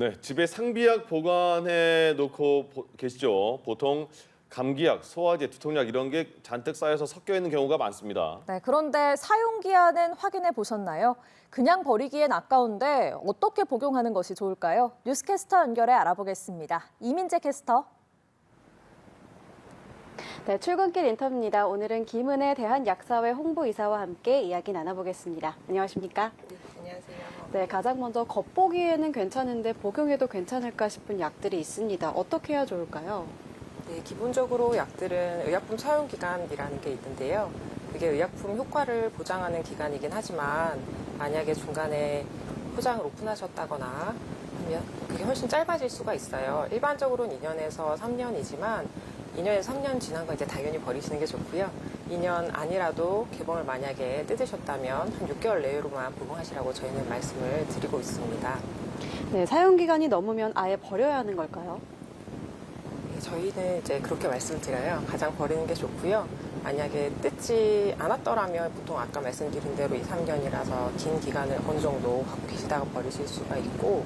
네, 집에 상비약 보관해 놓고 계시죠. 보통 감기약, 소화제, 두통약 이런 게 잔뜩 쌓여서 섞여 있는 경우가 많습니다. 네, 그런데 사용기한은 확인해 보셨나요? 그냥 버리기엔 아까운데 어떻게 복용하는 것이 좋을까요? 뉴스캐스터 연결해 알아보겠습니다. 이민재 캐스터. 네, 출근길 인터뷰입니다. 오늘은 김은혜 대한약사회 홍보이사와 함께 이야기 나눠보겠습니다. 안녕하십니까? 네, 안녕하세요. 네, 가장 먼저 겉보기에는 괜찮은데 복용해도 괜찮을까 싶은 약들이 있습니다. 어떻게 해야 좋을까요? 네, 기본적으로 약들은 의약품 사용 기간이라는 게 있는데요. 그게 의약품 효과를 보장하는 기간이긴 하지만 만약에 중간에 포장을 오픈하셨다거나 하면 그게 훨씬 짧아질 수가 있어요. 일반적으로는 2년에서 3년이지만 2년에서 3년 지난 거 이제 당연히 버리시는 게 좋고요. 2년 아니라도 개봉을 만약에 뜯으셨다면 한 6개월 내로만 복용하시라고 저희는 말씀을 드리고 있습니다. 네, 사용기간이 넘으면 아예 버려야 하는 걸까요? 저희는 이제 그렇게 말씀을 드려요. 가장 버리는 게 좋고요. 만약에 뜯지 않았더라면 보통 아까 말씀드린 대로 2, 3년이라서 긴 기간을 어느 정도 갖고 계시다가 버리실 수가 있고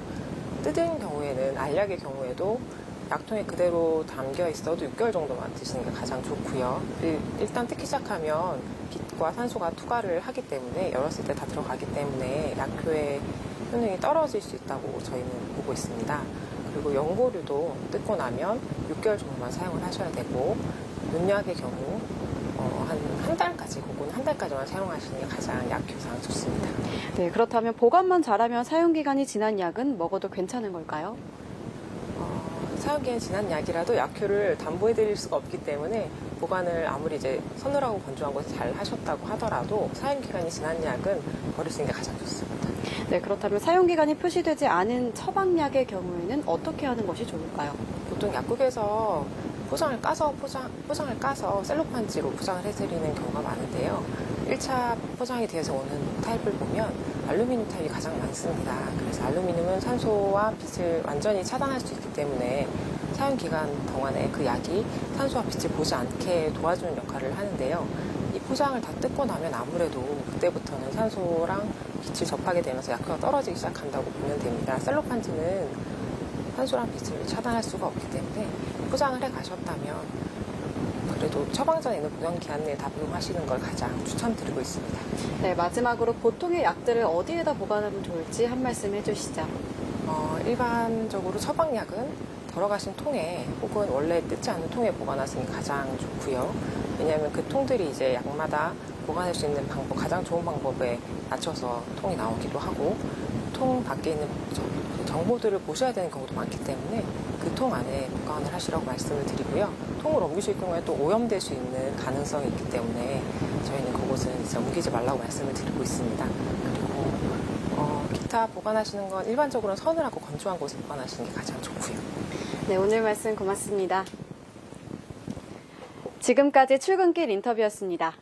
뜯은 경우에는 알약의 경우에도 약통에 그대로 담겨 있어도 6개월 정도만 드시는 게 가장 좋고요. 일단 뜯기 시작하면 빛과 산소가 투과를 하기 때문에 열었을 때 다 들어가기 때문에 약효의 효능이 떨어질 수 있다고 저희는 보고 있습니다. 그리고 연고류도 뜯고 나면 6개월 정도만 사용을 하셔야 되고 논약의 경우 한 달까지 혹은 한 달까지만 사용하시는 게 가장 약효상 좋습니다. 네, 그렇다면 보관만 잘하면 사용기간이 지난 약은 먹어도 괜찮은 걸까요? 사용기간 지난 약이라도 약효를 담보해드릴 수가 없기 때문에 보관을 아무리 이제 서늘하고 건조한 곳에 잘 하셨다고 하더라도 사용기간이 지난 약은 버리시는 게 가장 좋습니다. 네, 그렇다면 사용기간이 표시되지 않은 처방약의 경우에는 어떻게 하는 것이 좋을까요? 보통 약국에서 포장을 까서 셀로판지로 포장을 해드리는 경우가 많은데요. 1차 포장이 돼서 오는 타입을 보면 알루미늄 타입이 가장 많습니다. 그래서 알루미늄은 산소와 빛을 완전히 차단할 수 있기 때문에 사용 기간 동안에 그 약이 산소와 빛을 보지 않게 도와주는 역할을 하는데요. 이 포장을 다 뜯고 나면 아무래도 그때부터는 산소랑 빛을 접하게 되면서 약효가 떨어지기 시작한다고 보면 됩니다. 셀로판지는 산소랑 빛을 차단할 수가 없기 때문에 포장을 해 가셨다면 그래도 처방전에 있는 보관기한 내에 다 복용하시는 걸 가장 추천드리고 있습니다. 네, 마지막으로 보통의 약들을 어디에다 보관하면 좋을지 한 말씀 해주시죠. 일반적으로 처방약은 덜어가신 통에 혹은 원래 뜯지 않는 통에 보관하시는 게 가장 좋고요. 왜냐하면 그 통들이 이제 약마다 보관할 수 있는 방법, 가장 좋은 방법에 맞춰서 통이 나오기도 하고 통 밖에 있는 정보들을 보셔야 되는 경우도 많기 때문에 그 통 안에 보관을 하시라고 말씀을 드리고요. 통을 옮기실 경우에 또 오염될 수 있는 가능성이 있기 때문에 저희는 그곳은 이제 옮기지 말라고 말씀을 드리고 있습니다. 그리고 기타 보관하시는 건 일반적으로는 서늘하고 건조한 곳에 보관하시는 게 가장 좋고요. 네, 오늘 말씀 고맙습니다. 지금까지 출근길 인터뷰였습니다.